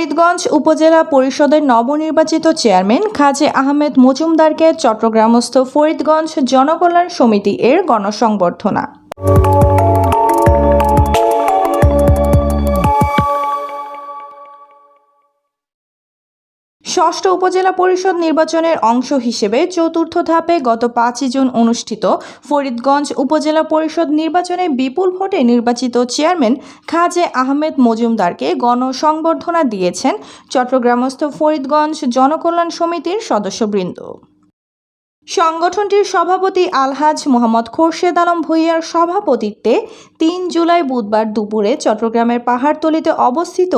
ফরিদগঞ্জ উপজেলা পরিষদের নবনির্বাচিত চেয়ারম্যান কাজী আহমেদ মজুমদারকে চট্টগ্রামস্থ ফরিদগঞ্জ জনকল্যাণ সমিতি এর গণসংবর্ধনা। ষষ্ঠ উপজেলা পরিষদ নির্বাচনের অংশ হিসেবে চতুর্থ ধাপে গত 5 জুন অনুষ্ঠিত ফরিদগঞ্জ উপজেলা পরিষদ নির্বাচনে বিপুল ভোটে নির্বাচিত চেয়ারম্যান কাজী আহমেদ মজুমদারকে গণসংবর্ধনা দিয়েছেন চট্টগ্রামস্থ ফরিদগঞ্জ জনকল্যাণ সমিতির সদস্যবৃন্দ। সংগঠনটির সভাপতি আলহাজ মোহাম্মদ খোরশেদ আলম ভূঁইয়ার সভাপতিত্বে 3 জুলাই বুধবার দুপুরে চট্টগ্রামের পাহাড়তলীতে অবস্থিত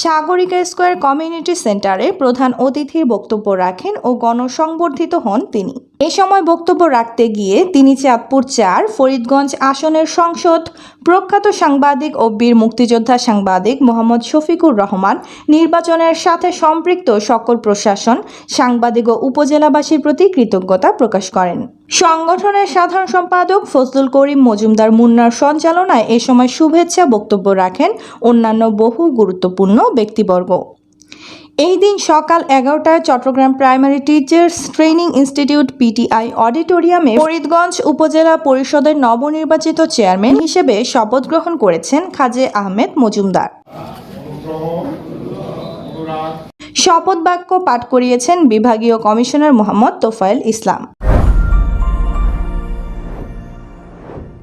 সাগরিকা স্কয়ার কমিউনিটি সেন্টারে প্রধান অতিথির বক্তব্য রাখেন ও গণসংবর্ধিত হন তিনি। এ সময় বক্তব্য রাখতে গিয়ে তিনি চাঁদপুর 4 ফরিদগঞ্জ আসনের সংসদ প্রখ্যাত সাংবাদিক ও বীর মুক্তিযোদ্ধা সাংবাদিক মোহাম্মদ শফিকুর রহমান, নির্বাচনের সাথে সম্পৃক্ত সকল প্রশাসন, সাংবাদিক ও উপজেলাবাসীর প্রতি কৃতজ্ঞতা প্রকাশ করেন। সংগঠনের সাধারণ সম্পাদক ফজলুল করিম মজুমদার মুন্নার সঞ্চালনায় এ সময় শুভেচ্ছা বক্তব্য রাখেন অন্যান্য বহু গুরুত্বপূর্ণ ব্যক্তিবর্গ। এই দিন সকাল 11টায় Chittagong primary teachers training institute PTI অডিটোরিয়ামে ফরিদগঞ্জ উপজেলা পরিষদের নবনির্বাচিত চেয়ারম্যান হিসেবে শপথ গ্রহণ করেছেন কাজী আহমেদ মজুমদার। শপথ বাক্য পাঠ করিয়েছেন বিভাগীয় কমিশনার মোহাম্মদ তোফায়েল ইসলাম।